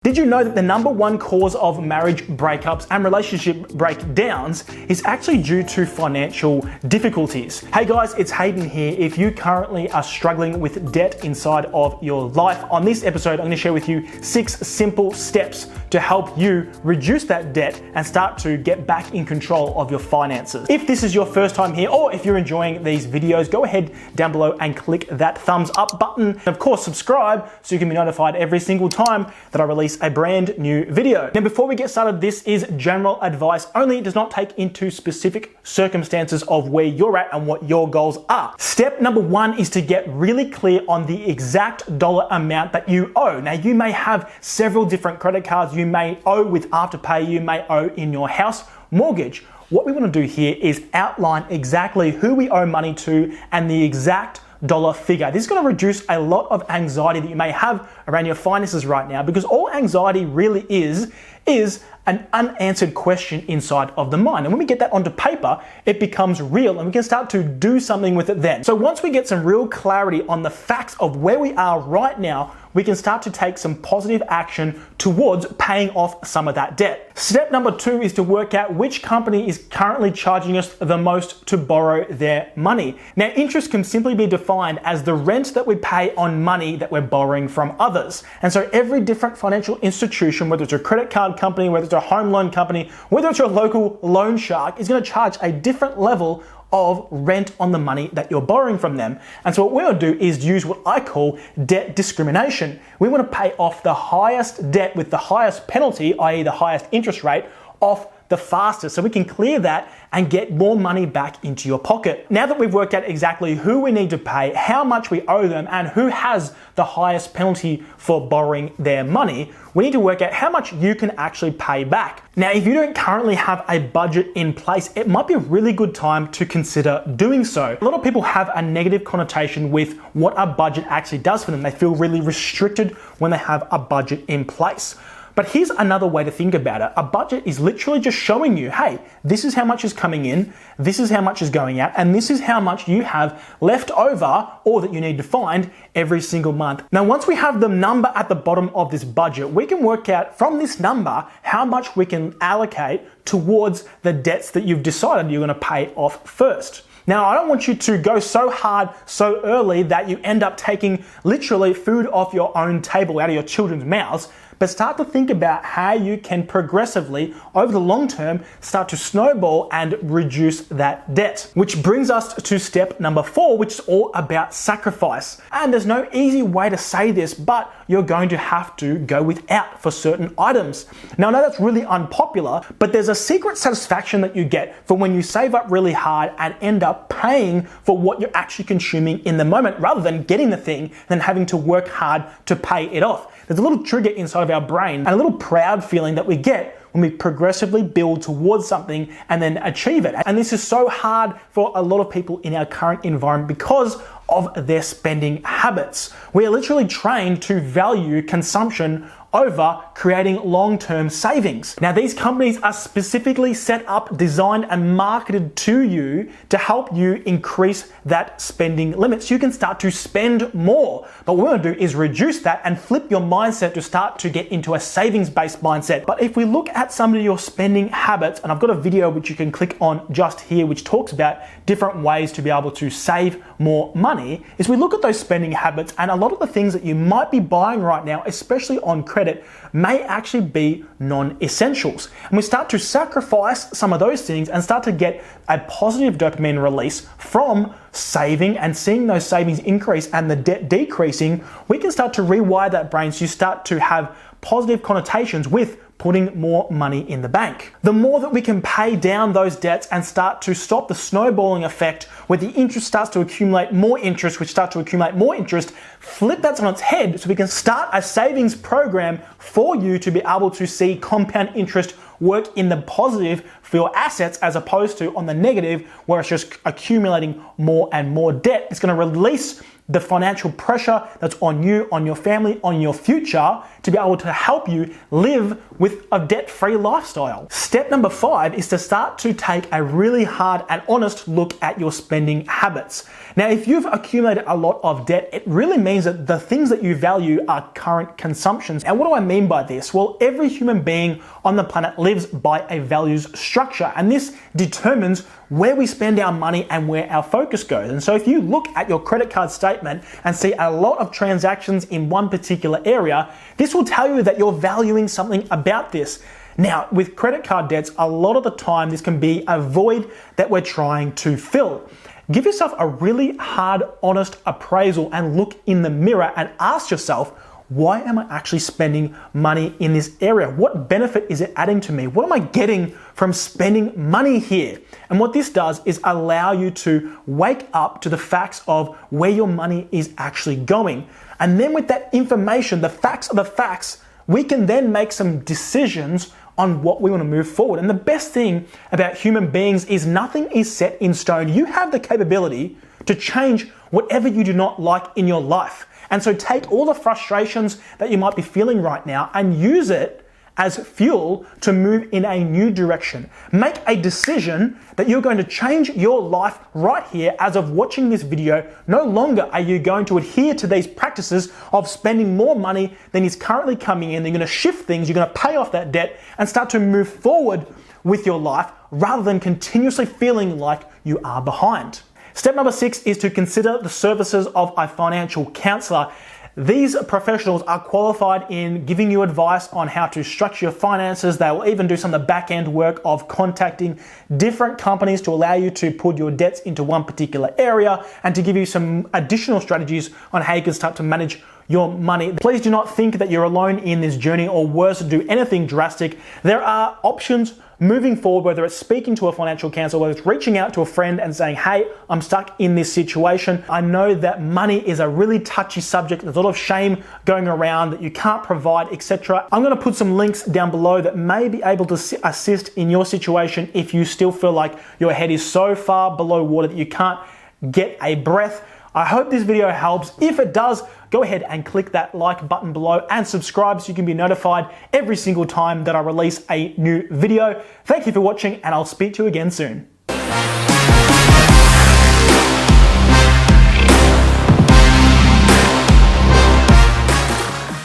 Did you know that the #1 cause of marriage breakups and relationship breakdowns is actually due to financial difficulties? Hey guys, it's Hayden here. If you currently are struggling with debt inside of your life, on this episode, I'm going to share with you 6 simple steps to help you reduce that debt and start to get back in control of your finances. If this is your first time here, or if you're enjoying these videos, go ahead down below and click that thumbs up button. And of course, subscribe so you can be notified every single time that I release a brand new video. Now, before we get started, this is general advice only. It does not take into specific circumstances of where you're at and what your goals are. Step #1 is to get really clear on the exact dollar amount that you owe. Now, you may have several different credit cards. You may owe with Afterpay. You may owe in your house mortgage. What we want to do here is outline exactly who we owe money to and the exact dollar figure. This is going to reduce a lot of anxiety that you may have around your finances right now, because all anxiety really is an unanswered question inside of the mind. And when we get that onto paper, it becomes real and we can start to do something with it then. So once we get some real clarity on the facts of where we are right now, we can start to take some positive action towards paying off some of that debt. Step #2 is to work out which company is currently charging us the most to borrow their money. Now, interest can simply be defined as the rent that we pay on money that we're borrowing from others. And so every different financial institution, whether it's a credit card company, whether it's a home loan company, whether it's your local loan shark, is going to charge a different level of rent on the money that you're borrowing from them. And so what we want to do is use what I call debt discrimination. We want to pay off the highest debt with the highest penalty, i.e. the highest interest rate, off the fastest, so we can clear that and get more money back into your pocket. Now that we've worked out exactly who we need to pay, how much we owe them, and who has the highest penalty for borrowing their money, we need to work out how much you can actually pay back. Now, if you don't currently have a budget in place, it might be a really good time to consider doing so. A lot of people have a negative connotation with what a budget actually does for them. They feel really restricted when they have a budget in place. But here's another way to think about it. A budget is literally just showing you, hey, this is how much is coming in, this is how much is going out, and this is how much you have left over or that you need to find every single month. Now, once we have the number at the bottom of this budget, we can work out from this number how much we can allocate towards the debts that you've decided you're going to pay off first. Now, I don't want you to go so hard so early that you end up taking literally food off your own table, out of your children's mouths, but start to think about how you can progressively, over the long term, start to snowball and reduce that debt. Which brings us to step #4, which is all about sacrifice. And there's no easy way to say this, but you're going to have to go without for certain items. Now, I know that's really unpopular, but there's a secret satisfaction that you get for when you save up really hard and end up paying for what you're actually consuming in the moment, rather than getting the thing, then having to work hard to pay it off. There's a little trigger inside of our brain and a little proud feeling that we get when we progressively build towards something and then achieve it. And this is so hard for a lot of people in our current environment because of their spending habits. We are literally trained to value consumption over creating long-term savings. Now, these companies are specifically set up, designed, and marketed to you to help you increase that spending limit so you can start to spend more. But what we want to do is reduce that and flip your mindset to start to get into a savings-based mindset. But if we look at some of your spending habits, and I've got a video which you can click on just here, which talks about different ways to be able to save more money, is we look at those spending habits, and a lot of the things that you might be buying right now, especially on credit, may actually be non-essentials. And we start to sacrifice some of those things and start to get a positive dopamine release from saving and seeing those savings increase and the debt decreasing. We can start to rewire that brain so you start to have positive connotations with putting more money in the bank. The more that we can pay down those debts and start to stop the snowballing effect where the interest starts to accumulate more interest, which starts to accumulate more interest, flip that on its head so we can start a savings program for you to be able to see compound interest work in the positive for your assets as opposed to on the negative where it's just accumulating more and more debt. It's going to release the financial pressure that's on you, on your family, on your future to be able to help you live with a debt-free lifestyle. Step number 5 is to start to take a really hard and honest look at your spending habits. Now, if you've accumulated a lot of debt, it really means that the things that you value are current consumptions. And what do I mean by this? Well, every human being on the planet lives by a values structure, and this determines where we spend our money and where our focus goes. And so if you look at your credit card statement and see a lot of transactions in one particular area, this will tell you that you're valuing something about this. Now, with credit card debts, a lot of the time this can be a void that we're trying to fill. Give yourself a really hard, honest appraisal and look in the mirror and ask yourself, why am I actually spending money in this area? What benefit is it adding to me? What am I getting from spending money here? And what this does is allow you to wake up to the facts of where your money is actually going. And then with that information, the facts are the facts, we can then make some decisions on what we want to move forward. And the best thing about human beings is nothing is set in stone. You have the capability to change whatever you do not like in your life. And so take all the frustrations that you might be feeling right now and use it as fuel to move in a new direction. Make a decision that you're going to change your life right here as of watching this video. No longer are you going to adhere to these practices of spending more money than is currently coming in. You're going to shift things, you're going to pay off that debt and start to move forward with your life rather than continuously feeling like you are behind. Step number 6 is to consider the services of a financial counselor. These professionals are qualified in giving you advice on how to structure your finances. They will even do some of the back-end work of contacting different companies to allow you to put your debts into one particular area and to give you some additional strategies on how you can start to manage your money. Please do not think that you're alone in this journey, or worse, do anything drastic. There are options moving forward, whether it's speaking to a financial counselor, whether it's reaching out to a friend and saying, hey, I'm stuck in this situation. I know that money is a really touchy subject. There's a lot of shame going around that you can't provide, etc. I'm going to put some links down below that may be able to assist in your situation if you still feel like your head is so far below water that you can't get a breath. I hope this video helps. If it does, go ahead and click that like button below and subscribe so you can be notified every single time that I release a new video. Thank you for watching, and I'll speak to you again soon.